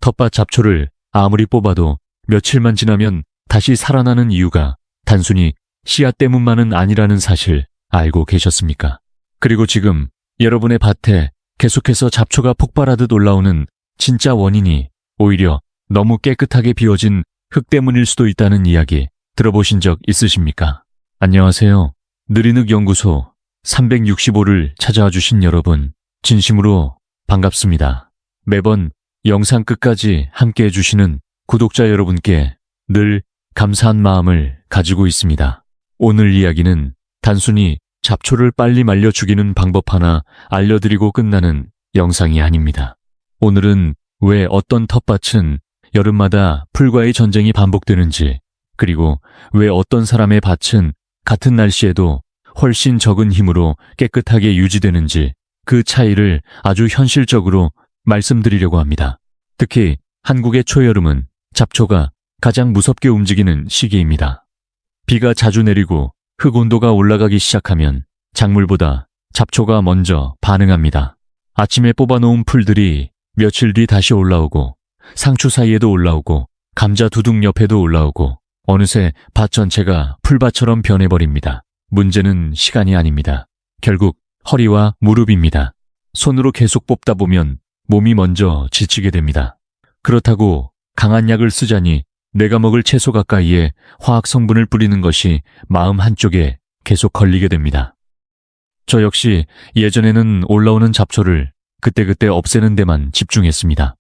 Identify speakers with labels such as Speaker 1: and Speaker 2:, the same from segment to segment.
Speaker 1: 텃밭 잡초를 아무리 뽑아도 며칠만 지나면 다시 살아나는 이유가 단순히 씨앗 때문만은 아니라는 사실 알고 계셨습니까? 그리고 지금 여러분의 밭에 계속해서 잡초가 폭발하듯 올라오는 진짜 원인이 오히려 너무 깨끗하게 비워진 흙 때문일 수도 있다는 이야기 들어보신 적 있으십니까? 안녕하세요. 느리늑 연구소 365를 찾아와 주신 여러분, 진심으로 반갑습니다. 매번 영상 끝까지 함께 해주시는 구독자 여러분께 늘 감사한 마음을 가지고 있습니다. 오늘 이야기는 단순히 잡초를 빨리 말려 죽이는 방법 하나 알려드리고 끝나는 영상이 아닙니다. 오늘은 왜 어떤 텃밭은 여름마다 풀과의 전쟁이 반복되는지, 그리고 왜 어떤 사람의 밭은 같은 날씨에도 훨씬 적은 힘으로 깨끗하게 유지되는지 그 차이를 아주 현실적으로 말씀드리려고 합니다. 특히 한국의 초여름은 잡초가 가장 무섭게 움직이는 시기입니다. 비가 자주 내리고 흙 온도가 올라가기 시작하면 작물보다 잡초가 먼저 반응합니다. 아침에 뽑아놓은 풀들이 며칠 뒤 다시 올라오고 상추 사이에도 올라오고 감자 두둑 옆에도 올라오고 어느새 밭 전체가 풀밭처럼 변해버립니다. 문제는 시간이 아닙니다. 결국 허리와 무릎입니다. 손으로 계속 뽑다 보면 몸이 먼저 지치게 됩니다. 그렇다고 강한 약을 쓰자니 내가 먹을 채소 가까이에 화학 성분을 뿌리는 것이 마음 한쪽에 계속 걸리게 됩니다. 저 역시 예전에는 올라오는 잡초를 그때그때 없애는 데만 집중했습니다.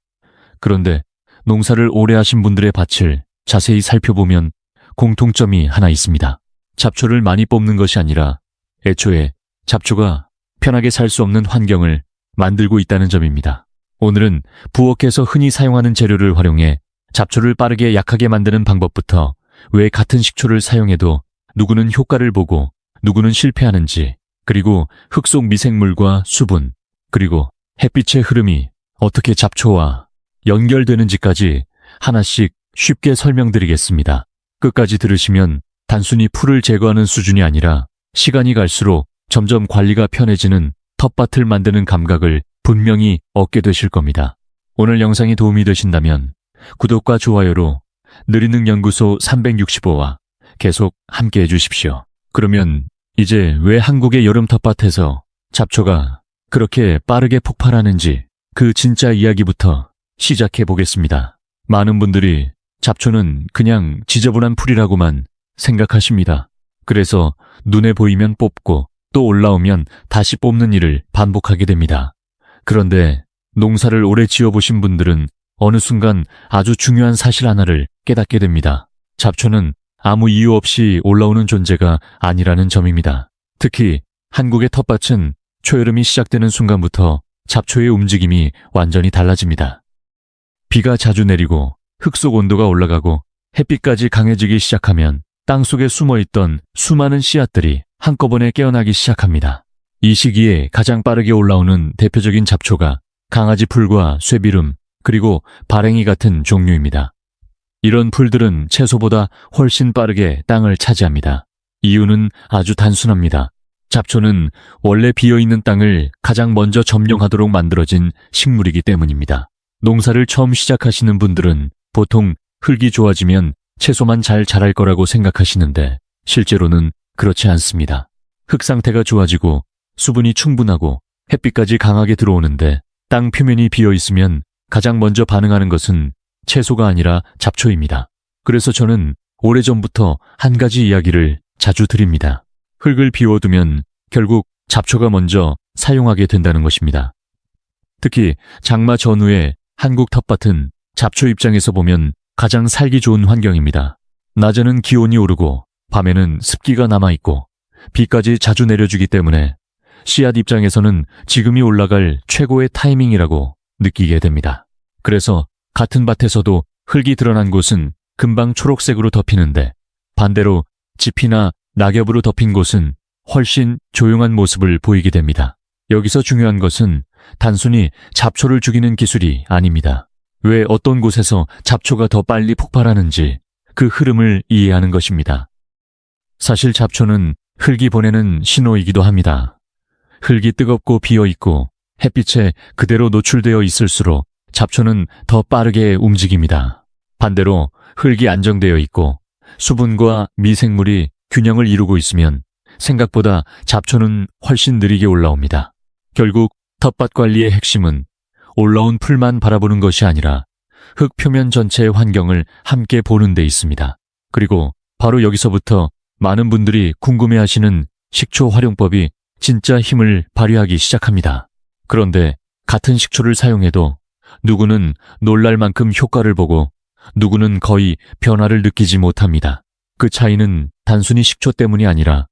Speaker 1: 그런데 농사를 오래 하신 분들의 밭을 자세히 살펴보면 공통점이 하나 있습니다. 잡초를 많이 뽑는 것이 아니라 애초에 잡초가 편하게 살 수 없는 환경을 만들고 있다는 점입니다. 오늘은 부엌에서 흔히 사용하는 재료를 활용해 잡초를 빠르게 약하게 만드는 방법부터 왜 같은 식초를 사용해도 누구는 효과를 보고 누구는 실패하는지, 그리고 흙 속 미생물과 수분, 그리고 햇빛의 흐름이 어떻게 잡초와 연결되는지까지 하나씩 쉽게 설명드리겠습니다. 끝까지 들으시면 단순히 풀을 제거하는 수준이 아니라 시간이 갈수록 점점 관리가 편해지는 텃밭을 만드는 감각을 분명히 얻게 되실 겁니다. 오늘 영상이 도움이 되신다면 구독과 좋아요로 느리늑 연구소 365와 계속 함께 해주십시오. 그러면 이제 왜 한국의 여름 텃밭에서 잡초가 그렇게 빠르게 폭발하는지 그 진짜 이야기부터 시작해 보겠습니다. 많은 분들이 잡초는 그냥 지저분한 풀이라고만 생각하십니다. 그래서 눈에 보이면 뽑고 또 올라오면 다시 뽑는 일을 반복하게 됩니다. 그런데 농사를 오래 지어보신 분들은 어느 순간 아주 중요한 사실 하나를 깨닫게 됩니다. 잡초는 아무 이유 없이 올라오는 존재가 아니라는 점입니다. 특히 한국의 텃밭은 초여름이 시작되는 순간부터 잡초의 움직임이 완전히 달라집니다. 비가 자주 내리고 흙 속 온도가 올라가고 햇빛까지 강해지기 시작하면 땅속에 숨어있던 수많은 씨앗들이 한꺼번에 깨어나기 시작합니다. 이 시기에 가장 빠르게 올라오는 대표적인 잡초가 강아지 풀과 쇠비름, 그리고 발행이 같은 종류입니다. 이런 풀들은 채소보다 훨씬 빠르게 땅을 차지합니다. 이유는 아주 단순합니다. 잡초는 원래 비어있는 땅을 가장 먼저 점령하도록 만들어진 식물이기 때문입니다. 농사를 처음 시작하시는 분들은 보통 흙이 좋아지면 채소만 잘 자랄 거라고 생각하시는데 실제로는 그렇지 않습니다. 흙 상태가 좋아지고 수분이 충분하고 햇빛까지 강하게 들어오는데 땅 표면이 비어있으면 가장 먼저 반응하는 것은 채소가 아니라 잡초입니다. 그래서 저는 오래전부터 한 가지 이야기를 자주 드립니다. 흙을 비워두면 결국 잡초가 먼저 사용하게 된다는 것입니다. 특히 장마 전후에 한국 텃밭은 잡초 입장에서 보면 가장 살기 좋은 환경입니다. 낮에는 기온이 오르고 밤에는 습기가 남아있고 비까지 자주 내려주기 때문에 씨앗 입장에서는 지금이 올라갈 최고의 타이밍이라고 느끼게 됩니다. 그래서 같은 밭에서도 흙이 드러난 곳은 금방 초록색으로 덮이는데 반대로 짚이나 낙엽으로 덮인 곳은 훨씬 조용한 모습을 보이게 됩니다. 여기서 중요한 것은 단순히 잡초를 죽이는 기술이 아닙니다. 왜 어떤 곳에서 잡초가 더 빨리 폭발하는지 그 흐름을 이해하는 것입니다. 사실 잡초는 흙이 보내는 신호이기도 합니다. 흙이 뜨겁고 비어있고 햇빛에 그대로 노출되어 있을수록 잡초는 더 빠르게 움직입니다. 반대로 흙이 안정되어 있고 수분과 미생물이 균형을 이루고 있으면 생각보다 잡초는 훨씬 느리게 올라옵니다. 결국 텃밭 관리의 핵심은 올라온 풀만 바라보는 것이 아니라 흙 표면 전체의 환경을 함께 보는 데 있습니다. 그리고 바로 여기서부터 많은 분들이 궁금해하시는 식초 활용법이 진짜 힘을 발휘하기 시작합니다. 그런데 같은 식초를 사용해도 누구는 놀랄 만큼 효과를 보고 누구는 거의 변화를 느끼지 못합니다. 그 차이는 단순히 식초 때문이 아니라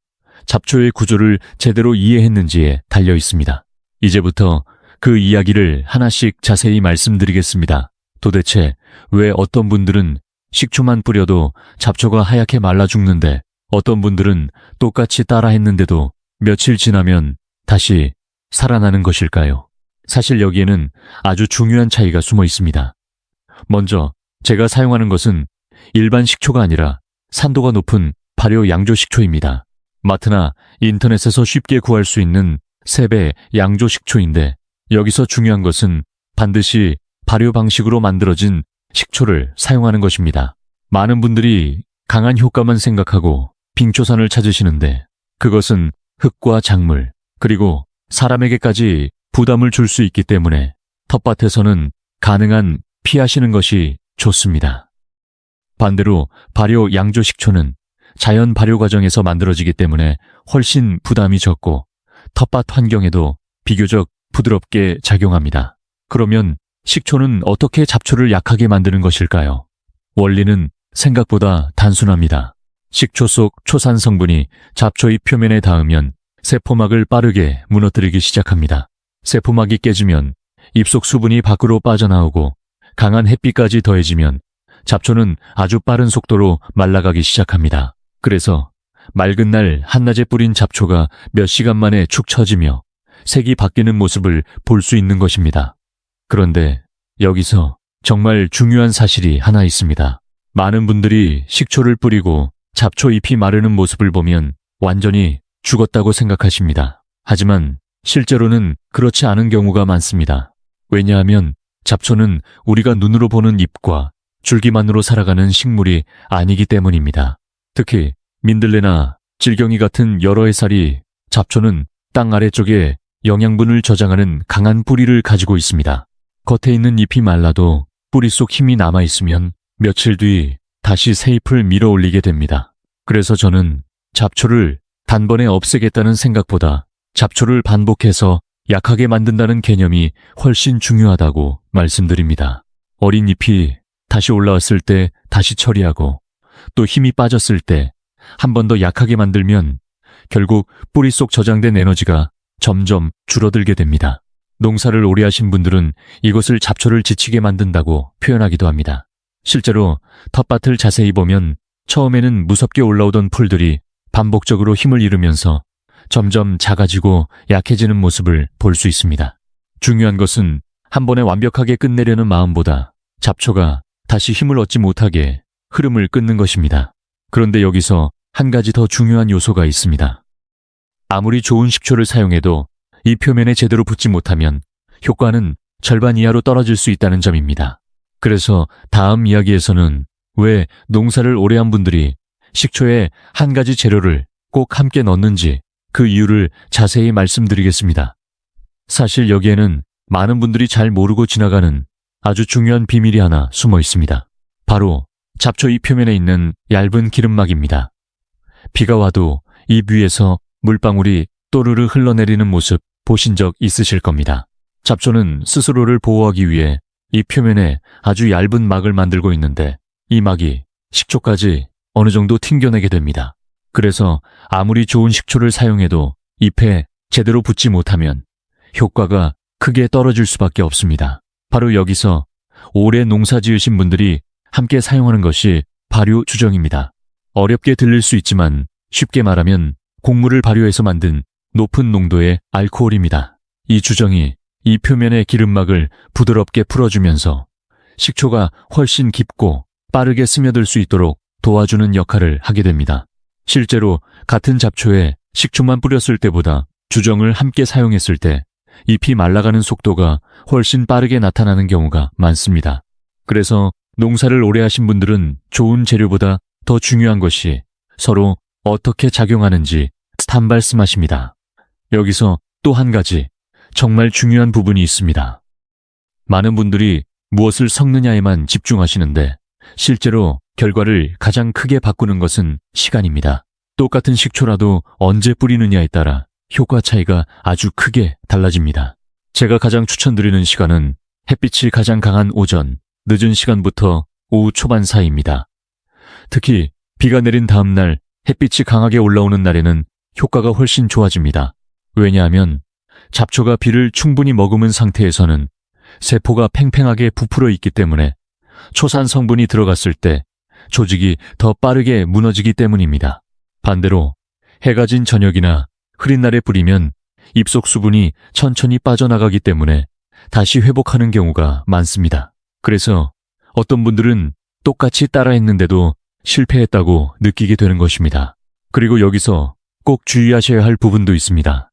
Speaker 1: 잡초의 구조를 제대로 이해했는지에 달려 있습니다. 이제부터 그 이야기를 하나씩 자세히 말씀드리겠습니다. 도대체 왜 어떤 분들은 식초만 뿌려도 잡초가 하얗게 말라 죽는데 어떤 분들은 똑같이 따라 했는데도 며칠 지나면 다시 살아나는 것일까요? 사실 여기에는 아주 중요한 차이가 숨어 있습니다. 먼저 제가 사용하는 것은 일반 식초가 아니라 산도가 높은 발효 양조 식초입니다. 마트나 인터넷에서 쉽게 구할 수 있는 세배 양조 식초인데 여기서 중요한 것은 반드시 발효 방식으로 만들어진 식초를 사용하는 것입니다. 많은 분들이 강한 효과만 생각하고 빙초산을 찾으시는데 그것은 흙과 작물 그리고 사람에게까지 부담을 줄 수 있기 때문에 텃밭에서는 가능한 피하시는 것이 좋습니다. 반대로 발효 양조 식초는 자연 발효 과정에서 만들어지기 때문에 훨씬 부담이 적고 텃밭 환경에도 비교적 부드럽게 작용합니다. 그러면 식초는 어떻게 잡초를 약하게 만드는 것일까요? 원리는 생각보다 단순합니다. 식초 속 초산 성분이 잡초잎 표면에 닿으면 세포막을 빠르게 무너뜨리기 시작합니다. 세포막이 깨지면 잎속 수분이 밖으로 빠져나오고 강한 햇빛까지 더해지면 잡초는 아주 빠른 속도로 말라가기 시작합니다. 그래서 맑은 날 한낮에 뿌린 잡초가 몇 시간 만에 축 처지며 색이 바뀌는 모습을 볼 수 있는 것입니다. 그런데 여기서 정말 중요한 사실이 하나 있습니다. 많은 분들이 식초를 뿌리고 잡초 잎이 마르는 모습을 보면 완전히 죽었다고 생각하십니다. 하지만 실제로는 그렇지 않은 경우가 많습니다. 왜냐하면 잡초는 우리가 눈으로 보는 잎과 줄기만으로 살아가는 식물이 아니기 때문입니다. 특히 민들레나 질경이 같은 여러 해살이 잡초는 땅 아래쪽에 영양분을 저장하는 강한 뿌리를 가지고 있습니다. 겉에 있는 잎이 말라도 뿌리 속 힘이 남아있으면 며칠 뒤 다시 새 잎을 밀어 올리게 됩니다. 그래서 저는 잡초를 단번에 없애겠다는 생각보다 잡초를 반복해서 약하게 만든다는 개념이 훨씬 중요하다고 말씀드립니다. 어린 잎이 다시 올라왔을 때 다시 처리하고 또 힘이 빠졌을 때 한 번 더 약하게 만들면 결국 뿌리 속 저장된 에너지가 점점 줄어들게 됩니다. 농사를 오래 하신 분들은 이것을 잡초를 지치게 만든다고 표현하기도 합니다. 실제로 텃밭을 자세히 보면 처음에는 무섭게 올라오던 풀들이 반복적으로 힘을 잃으면서 점점 작아지고 약해지는 모습을 볼 수 있습니다. 중요한 것은 한 번에 완벽하게 끝내려는 마음보다 잡초가 다시 힘을 얻지 못하게 흐름을 끊는 것입니다. 그런데 여기서 한 가지 더 중요한 요소가 있습니다. 아무리 좋은 식초를 사용해도 이 표면에 제대로 붙지 못하면 효과는 절반 이하로 떨어질 수 있다는 점입니다. 그래서 다음 이야기에서는 왜 농사를 오래 한 분들이 식초에 한 가지 재료를 꼭 함께 넣는지 그 이유를 자세히 말씀드리겠습니다. 사실 여기에는 많은 분들이 잘 모르고 지나가는 아주 중요한 비밀이 하나 숨어 있습니다. 바로 잡초 잎 표면에 있는 얇은 기름막입니다. 비가 와도 잎 위에서 물방울이 또르르 흘러내리는 모습 보신 적 있으실 겁니다. 잡초는 스스로를 보호하기 위해 잎 표면에 아주 얇은 막을 만들고 있는데 이 막이 식초까지 어느 정도 튕겨내게 됩니다. 그래서 아무리 좋은 식초를 사용해도 잎에 제대로 붙지 못하면 효과가 크게 떨어질 수밖에 없습니다. 바로 여기서 오래 농사 지으신 분들이 함께 사용하는 것이 발효 주정입니다. 어렵게 들릴 수 있지만 쉽게 말하면 곡물을 발효해서 만든 높은 농도의 알코올입니다. 이 주정이 이 표면의 기름막을 부드럽게 풀어주면서 식초가 훨씬 깊고 빠르게 스며들 수 있도록 도와주는 역할을 하게 됩니다. 실제로 같은 잡초에 식초만 뿌렸을 때보다 주정을 함께 사용했을 때 잎이 말라가는 속도가 훨씬 빠르게 나타나는 경우가 많습니다. 그래서 농사를 오래 하신 분들은 좋은 재료보다 더 중요한 것이 서로 어떻게 작용하는지 말씀하십니다. 여기서 또 한 가지 정말 중요한 부분이 있습니다. 많은 분들이 무엇을 섞느냐에만 집중하시는데 실제로 결과를 가장 크게 바꾸는 것은 시간입니다. 똑같은 식초라도 언제 뿌리느냐에 따라 효과 차이가 아주 크게 달라집니다. 제가 가장 추천드리는 시간은 햇빛이 가장 강한 오전, 늦은 시간부터 오후 초반 사이입니다. 특히 비가 내린 다음 날 햇빛이 강하게 올라오는 날에는 효과가 훨씬 좋아집니다. 왜냐하면 잡초가 비를 충분히 머금은 상태에서는 세포가 팽팽하게 부풀어 있기 때문에 초산 성분이 들어갔을 때 조직이 더 빠르게 무너지기 때문입니다. 반대로 해가 진 저녁이나 흐린 날에 뿌리면 잎속 수분이 천천히 빠져나가기 때문에 다시 회복하는 경우가 많습니다. 그래서 어떤 분들은 똑같이 따라했는데도 실패했다고 느끼게 되는 것입니다. 그리고 여기서 꼭 주의하셔야 할 부분도 있습니다.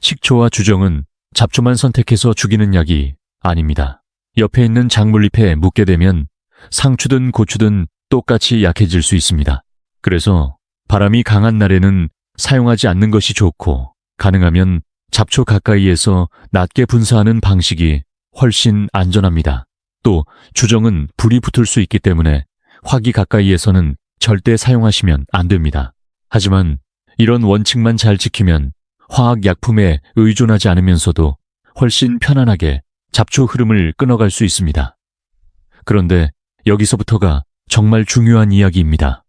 Speaker 1: 식초와 주정은 잡초만 선택해서 죽이는 약이 아닙니다. 옆에 있는 작물잎에 묻게 되면 상추든 고추든 똑같이 약해질 수 있습니다. 그래서 바람이 강한 날에는 사용하지 않는 것이 좋고 가능하면 잡초 가까이에서 낮게 분사하는 방식이 훨씬 안전합니다. 또 주정은 불이 붙을 수 있기 때문에 화기 가까이에서는 절대 사용하시면 안 됩니다. 하지만 이런 원칙만 잘 지키면 화학약품에 의존하지 않으면서도 훨씬 편안하게 잡초 흐름을 끊어갈 수 있습니다. 그런데 여기서부터가 정말 중요한 이야기입니다.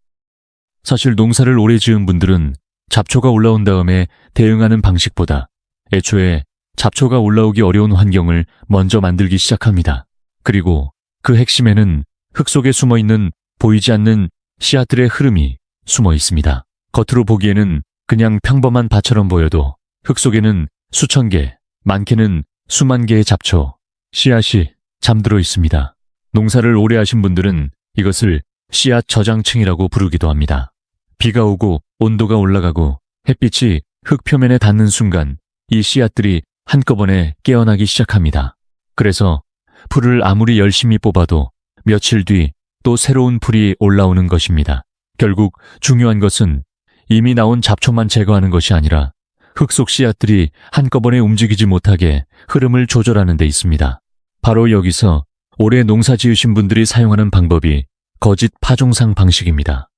Speaker 1: 사실 농사를 오래 지은 분들은 잡초가 올라온 다음에 대응하는 방식보다 애초에 잡초가 올라오기 어려운 환경을 먼저 만들기 시작합니다. 그리고 그 핵심에는 흙 속에 숨어있는 보이지 않는 씨앗들의 흐름이 숨어 있습니다. 겉으로 보기에는 그냥 평범한 밭처럼 보여도 흙 속에는 수천 개, 많게는 수만 개의 잡초, 씨앗이 잠들어 있습니다. 농사를 오래 하신 분들은 이것을 씨앗 저장층이라고 부르기도 합니다. 비가 오고 온도가 올라가고 햇빛이 흙 표면에 닿는 순간 이 씨앗들이 한꺼번에 깨어나기 시작합니다. 그래서 풀을 아무리 열심히 뽑아도 며칠 뒤 또 새로운 풀이 올라오는 것입니다. 결국 중요한 것은 이미 나온 잡초만 제거하는 것이 아니라 흙 속 씨앗들이 한꺼번에 움직이지 못하게 흐름을 조절하는 데 있습니다. 바로 여기서 올해 농사 지으신 분들이 사용하는 방법이 거짓 파종상 방식입니다.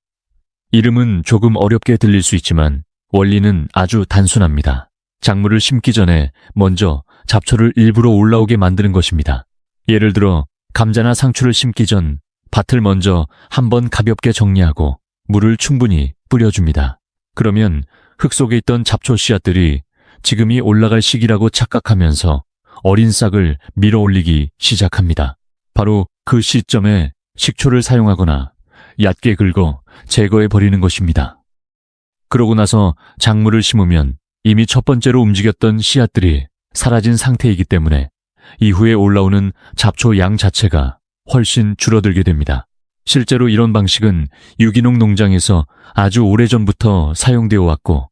Speaker 1: 이름은 조금 어렵게 들릴 수 있지만 원리는 아주 단순합니다. 작물을 심기 전에 먼저 잡초를 일부러 올라오게 만드는 것입니다. 예를 들어 감자나 상추를 심기 전 밭을 먼저 한번 가볍게 정리하고 물을 충분히 뿌려줍니다. 그러면 흙 속에 있던 잡초 씨앗들이 지금이 올라갈 시기라고 착각하면서 어린 싹을 밀어 올리기 시작합니다. 바로 그 시점에 식초를 사용하거나 얕게 긁어 제거해 버리는 것입니다. 그러고 나서 작물을 심으면 이미 첫 번째로 움직였던 씨앗들이 사라진 상태이기 때문에 이후에 올라오는 잡초 양 자체가 훨씬 줄어들게 됩니다. 실제로 이런 방식은 유기농 농장에서 아주 오래전부터 사용되어 왔고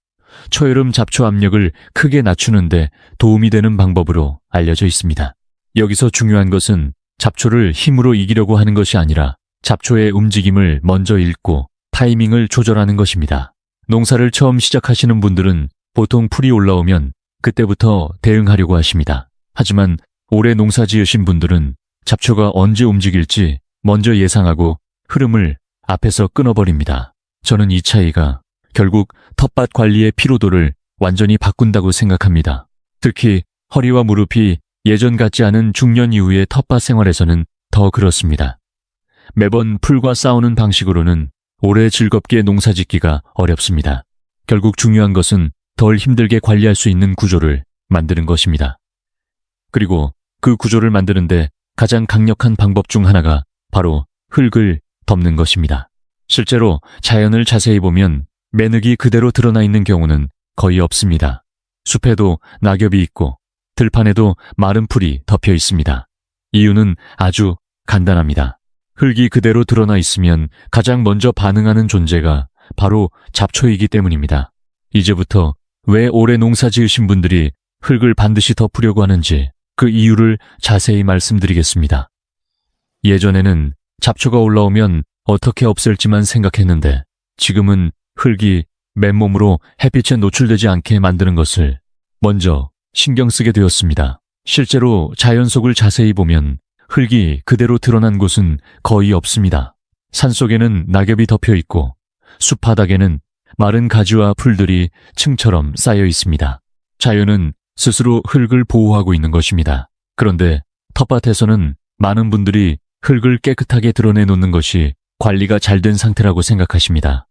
Speaker 1: 초여름 잡초 압력을 크게 낮추는데 도움이 되는 방법으로 알려져 있습니다. 여기서 중요한 것은 잡초를 힘으로 이기려고 하는 것이 아니라 잡초의 움직임을 먼저 읽고 타이밍을 조절하는 것입니다. 농사를 처음 시작하시는 분들은 보통 풀이 올라오면 그때부터 대응하려고 하십니다. 하지만 올해 농사 지으신 분들은 잡초가 언제 움직일지 먼저 예상하고 흐름을 앞에서 끊어버립니다. 저는 이 차이가 결국 텃밭 관리의 피로도를 완전히 바꾼다고 생각합니다. 특히 허리와 무릎이 예전 같지 않은 중년 이후의 텃밭 생활에서는 더 그렇습니다. 매번 풀과 싸우는 방식으로는 오래 즐겁게 농사짓기가 어렵습니다. 결국 중요한 것은 덜 힘들게 관리할 수 있는 구조를 만드는 것입니다. 그리고 그 구조를 만드는데 가장 강력한 방법 중 하나가 바로 흙을 덮는 것입니다. 실제로 자연을 자세히 보면 매貫이 그대로 드러나 있는 경우는 거의 없습니다. 숲에도 낙엽이 있고 들판에도 마른 풀이 덮여 있습니다. 이유는 아주 간단합니다. 흙이 그대로 드러나 있으면 가장 먼저 반응하는 존재가 바로 잡초이기 때문입니다. 이제부터 왜 올해 농사 지으신 분들이 흙을 반드시 덮으려고 하는지 그 이유를 자세히 말씀드리겠습니다. 예전에는 잡초가 올라오면 어떻게 없앨지만 생각했는데 지금은 흙이 맨몸으로 햇빛에 노출되지 않게 만드는 것을 먼저 신경 쓰게 되었습니다. 실제로 자연 속을 자세히 보면 흙이 그대로 드러난 곳은 거의 없습니다. 산속에는 낙엽이 덮여 있고 숲바닥에는 마른 가지와 풀들이 층처럼 쌓여 있습니다. 자연은 스스로 흙을 보호하고 있는 것입니다. 그런데 텃밭에서는 많은 분들이 흙을 깨끗하게 드러내놓는 것이 관리가 잘 된 상태라고 생각하십니다.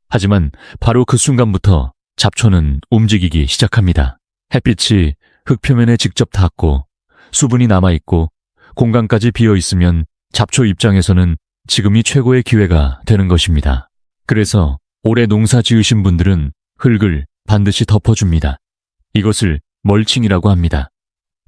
Speaker 1: 하지만 바로 그 순간부터 잡초는 움직이기 시작합니다. 햇빛이 흙 표면에 직접 닿고 수분이 남아있고 공간까지 비어있으면 잡초 입장에서는 지금이 최고의 기회가 되는 것입니다. 그래서 올해 농사 지으신 분들은 흙을 반드시 덮어줍니다. 이것을 멀칭이라고 합니다.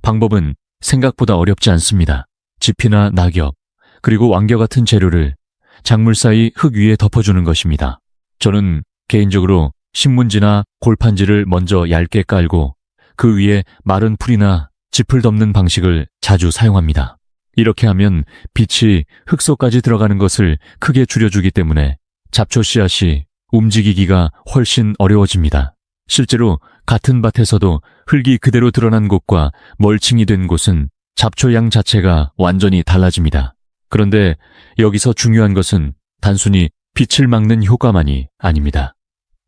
Speaker 1: 방법은 생각보다 어렵지 않습니다. 지피나 낙엽, 그리고 왕겨 같은 재료를 작물 사이 흙 위에 덮어주는 것입니다. 저는 개인적으로 신문지나 골판지를 먼저 얇게 깔고 그 위에 마른 풀이나 짚을 덮는 방식을 자주 사용합니다. 이렇게 하면 빛이 흙 속까지 들어가는 것을 크게 줄여주기 때문에 잡초 씨앗이 움직이기가 훨씬 어려워집니다. 실제로 같은 밭에서도 흙이 그대로 드러난 곳과 멀칭이 된 곳은 잡초 양 자체가 완전히 달라집니다. 그런데 여기서 중요한 것은 단순히 빛을 막는 효과만이 아닙니다.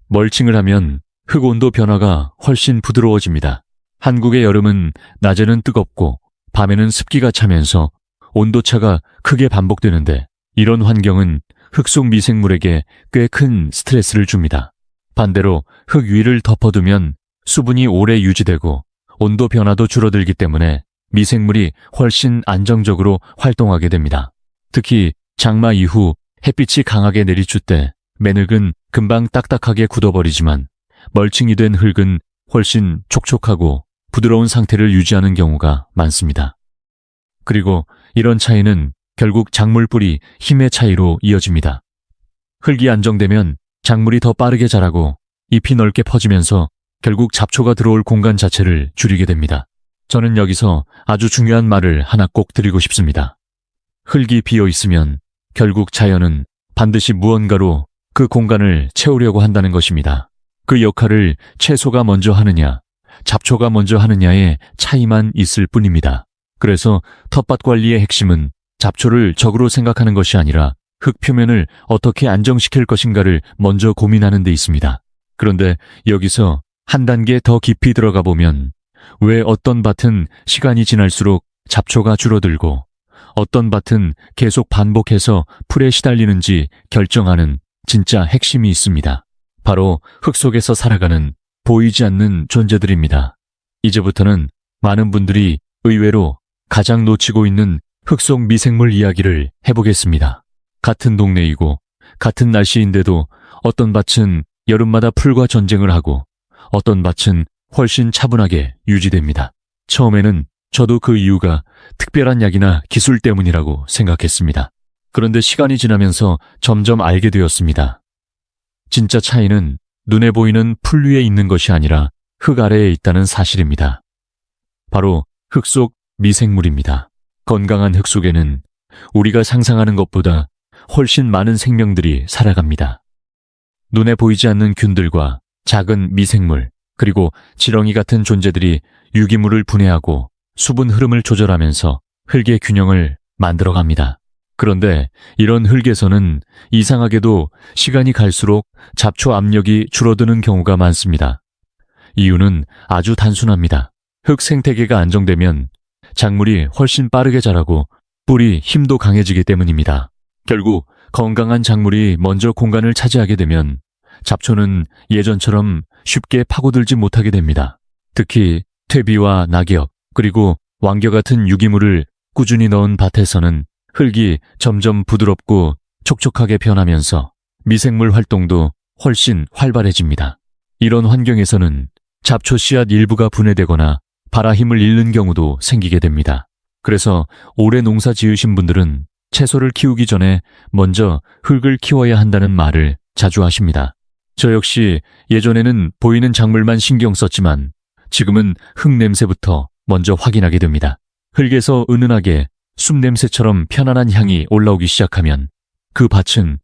Speaker 1: 멀칭을 하면 흙 온도 변화가 훨씬 부드러워집니다. 한국의 여름은 낮에는 뜨겁고 밤에는 습기가 차면서 온도차가 크게 반복되는데 이런 환경은 흙 속 미생물에게 꽤 큰 스트레스를 줍니다. 반대로 흙 위를 덮어두면 수분이 오래 유지되고 온도 변화도 줄어들기 때문에 미생물이 훨씬 안정적으로 활동하게 됩니다. 특히 장마 이후 햇빛이 강하게 내리칠 때 맨흙은 금방 딱딱하게 굳어버리지만 멀칭이 된 흙은 훨씬 촉촉하고 부드러운 상태를 유지하는 경우가 많습니다. 그리고 이런 차이는 결국 작물 뿌리 힘의 차이로 이어집니다. 흙이 안정되면 작물이 더 빠르게 자라고 잎이 넓게 퍼지면서 결국 잡초가 들어올 공간 자체를 줄이게 됩니다. 저는 여기서 아주 중요한 말을 하나 꼭 드리고 싶습니다. 흙이 비어 있으면 결국 자연은 반드시 무언가로 그 공간을 채우려고 한다는 것입니다. 그 역할을 채소가 먼저 하느냐, 잡초가 먼저 하느냐의 차이만 있을 뿐입니다. 그래서 텃밭 관리의 핵심은 잡초를 적으로 생각하는 것이 아니라 흙 표면을 어떻게 안정시킬 것인가를 먼저 고민하는 데 있습니다. 그런데 여기서 한 단계 더 깊이 들어가 보면 왜 어떤 밭은 시간이 지날수록 잡초가 줄어들고 어떤 밭은 계속 반복해서 풀에 시달리는지 결정하는 진짜 핵심이 있습니다. 바로 흙 속에서 살아가는 보이지 않는 존재들입니다. 이제부터는 많은 분들이 의외로 가장 놓치고 있는 흙 속 미생물 이야기를 해보겠습니다. 같은 동네이고 같은 날씨인데도 어떤 밭은 여름마다 풀과 전쟁을 하고 어떤 밭은 훨씬 차분하게 유지됩니다. 처음에는 저도 그 이유가 특별한 약이나 기술 때문이라고 생각했습니다. 그런데 시간이 지나면서 점점 알게 되었습니다. 진짜 차이는 눈에 보이는 풀 위에 있는 것이 아니라 흙 아래에 있다는 사실입니다. 바로 흙 속 미생물입니다. 건강한 흙 속에는 우리가 상상하는 것보다 훨씬 많은 생명들이 살아갑니다. 눈에 보이지 않는 균들과 작은 미생물, 그리고 지렁이 같은 존재들이 유기물을 분해하고 수분 흐름을 조절하면서 흙의 균형을 만들어갑니다. 그런데 이런 흙에서는 이상하게도 시간이 갈수록 잡초 압력이 줄어드는 경우가 많습니다. 이유는 아주 단순합니다. 흙 생태계가 안정되면 작물이 훨씬 빠르게 자라고 뿌리 힘도 강해지기 때문입니다. 결국 건강한 작물이 먼저 공간을 차지하게 되면 잡초는 예전처럼 쉽게 파고들지 못하게 됩니다. 특히 퇴비와 낙엽, 그리고 왕겨 같은 유기물을 꾸준히 넣은 밭에서는 흙이 점점 부드럽고 촉촉하게 변하면서 미생물 활동도 훨씬 활발해집니다. 이런 환경에서는 잡초 씨앗 일부가 분해되거나 발아 힘을 잃는 경우도 생기게 됩니다. 그래서 올해 농사 지으신 분들은 채소를 키우기 전에 먼저 흙을 키워야 한다는 말을 자주 하십니다. 저 역시 예전에는 보이는 작물만 신경 썼지만 지금은 흙 냄새부터 먼저 확인하게 됩니다. 흙에서 은은하게 숲 냄새처럼 편안한 향이 올라오기 시작하면 그 밭은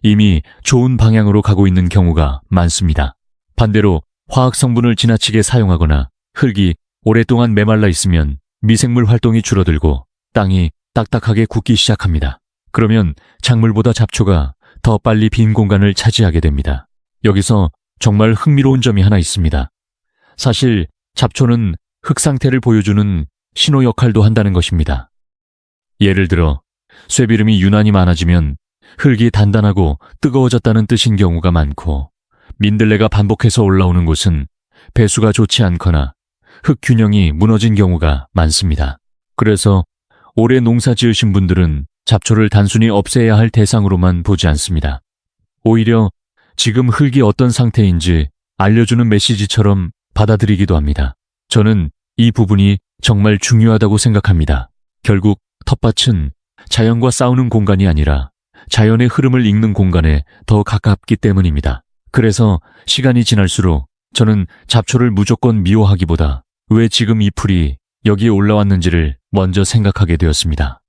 Speaker 1: 이미 좋은 방향으로 가고 있는 경우가 많습니다. 반대로 화학 성분을 지나치게 사용하거나 흙이 오랫동안 메말라 있으면 미생물 활동이 줄어들고 땅이 딱딱하게 굳기 시작합니다. 그러면 작물보다 잡초가 더 빨리 빈 공간을 차지하게 됩니다. 여기서 정말 흥미로운 점이 하나 있습니다. 사실 잡초는 흙 상태를 보여주는 신호 역할도 한다는 것입니다. 예를 들어 쇠비름이 유난히 많아지면 흙이 단단하고 뜨거워졌다는 뜻인 경우가 많고, 민들레가 반복해서 올라오는 곳은 배수가 좋지 않거나 흙 균형이 무너진 경우가 많습니다. 그래서 올해 농사 지으신 분들은 잡초를 단순히 없애야 할 대상으로만 보지 않습니다. 오히려 지금 흙이 어떤 상태인지 알려주는 메시지처럼 받아들이기도 합니다. 저는 이 부분이 정말 중요하다고 생각합니다. 결국 텃밭은 자연과 싸우는 공간이 아니라 자연의 흐름을 읽는 공간에 더 가깝기 때문입니다. 그래서 시간이 지날수록 저는 잡초를 무조건 미워하기보다 왜 지금 이 풀이 여기에 올라왔는지를 먼저 생각하게 되었습니다.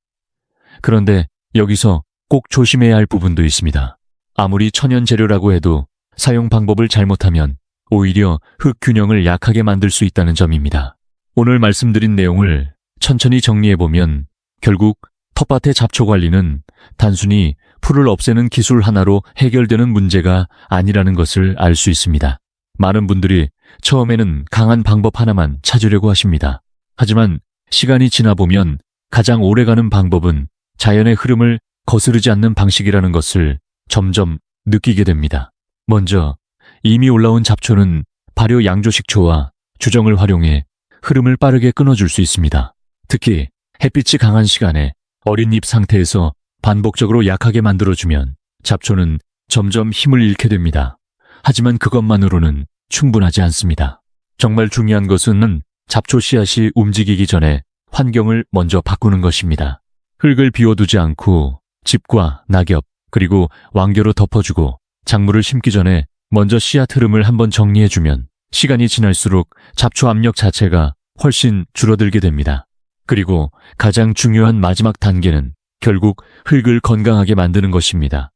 Speaker 1: 그런데 여기서 꼭 조심해야 할 부분도 있습니다. 아무리 천연 재료라고 해도 사용 방법을 잘못하면 오히려 흙 균형을 약하게 만들 수 있다는 점입니다. 오늘 말씀드린 내용을 천천히 정리해보면 결국 텃밭의 잡초 관리는 단순히 풀을 없애는 기술 하나로 해결되는 문제가 아니라는 것을 알 수 있습니다. 많은 분들이 처음에는 강한 방법 하나만 찾으려고 하십니다. 하지만 시간이 지나보면 가장 오래가는 방법은 자연의 흐름을 거스르지 않는 방식이라는 것을 점점 느끼게 됩니다. 먼저 이미 올라온 잡초는 발효 양조식초와 주정을 활용해 흐름을 빠르게 끊어줄 수 있습니다. 특히 햇빛이 강한 시간에 어린 잎 상태에서 반복적으로 약하게 만들어주면 잡초는 점점 힘을 잃게 됩니다. 하지만 그것만으로는 충분하지 않습니다. 정말 중요한 것은 잡초 씨앗이 움직이기 전에 환경을 먼저 바꾸는 것입니다. 흙을 비워두지 않고 짚과 낙엽 그리고 왕겨로 덮어주고 작물을 심기 전에 먼저 씨앗 흐름을 한번 정리해주면 시간이 지날수록 잡초 압력 자체가 훨씬 줄어들게 됩니다. 그리고 가장 중요한 마지막 단계는 결국 흙을 건강하게 만드는 것입니다.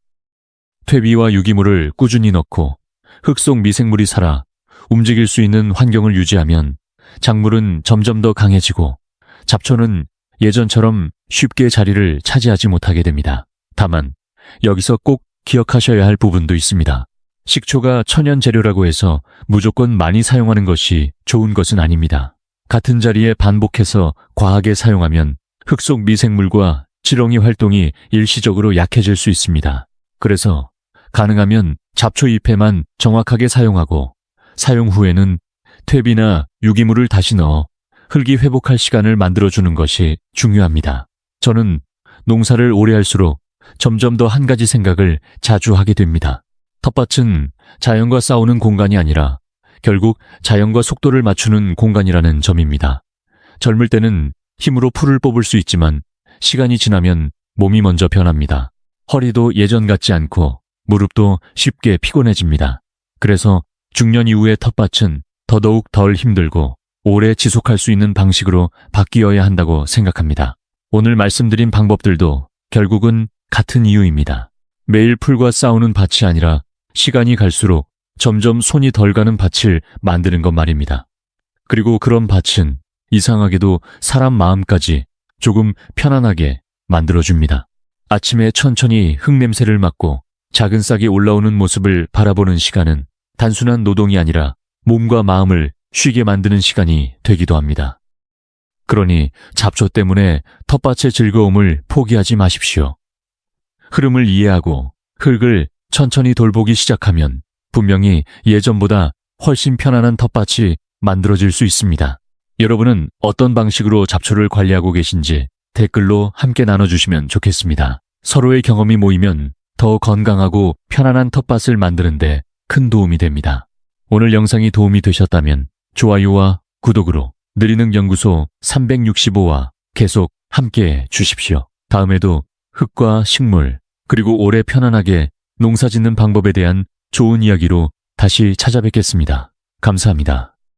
Speaker 1: 퇴비와 유기물을 꾸준히 넣고 흙 속 미생물이 살아 움직일 수 있는 환경을 유지하면 작물은 점점 더 강해지고 잡초는 예전처럼 쉽게 자리를 차지하지 못하게 됩니다. 다만 여기서 꼭 기억하셔야 할 부분도 있습니다. 식초가 천연 재료라고 해서 무조건 많이 사용하는 것이 좋은 것은 아닙니다. 같은 자리에 반복해서 과하게 사용하면 흙 속 미생물과 지렁이 활동이 일시적으로 약해질 수 있습니다. 그래서 가능하면 잡초 잎에만 정확하게 사용하고 사용 후에는 퇴비나 유기물을 다시 넣어 흙이 회복할 시간을 만들어주는 것이 중요합니다. 저는 농사를 오래 할수록 점점 더 한 가지 생각을 자주 하게 됩니다. 텃밭은 자연과 싸우는 공간이 아니라 결국 자연과 속도를 맞추는 공간이라는 점입니다. 젊을 때는 힘으로 풀을 뽑을 수 있지만 시간이 지나면 몸이 먼저 변합니다. 허리도 예전 같지 않고 무릎도 쉽게 피곤해집니다. 그래서 중년 이후의 텃밭은 더더욱 덜 힘들고 오래 지속할 수 있는 방식으로 바뀌어야 한다고 생각합니다. 오늘 말씀드린 방법들도 결국은 같은 이유입니다. 매일 풀과 싸우는 밭이 아니라 시간이 갈수록 점점 손이 덜 가는 밭을 만드는 것 말입니다. 그리고 그런 밭은 이상하게도 사람 마음까지 조금 편안하게 만들어줍니다. 아침에 천천히 흙 냄새를 맡고 작은 싹이 올라오는 모습을 바라보는 시간은 단순한 노동이 아니라 몸과 마음을 쉬게 만드는 시간이 되기도 합니다. 그러니 잡초 때문에 텃밭의 즐거움을 포기하지 마십시오. 흐름을 이해하고 흙을 천천히 돌보기 시작하면 분명히 예전보다 훨씬 편안한 텃밭이 만들어질 수 있습니다. 여러분은 어떤 방식으로 잡초를 관리하고 계신지 댓글로 함께 나눠주시면 좋겠습니다. 서로의 경험이 모이면 더 건강하고 편안한 텃밭을 만드는데 큰 도움이 됩니다. 오늘 영상이 도움이 되셨다면 좋아요와 구독으로 느리능연구소 365와 계속 함께 주십시오. 다음에도 흙과 식물 그리고 오래 편안하게 농사 짓는 방법에 대한 좋은 이야기로 다시 찾아뵙겠습니다. 감사합니다.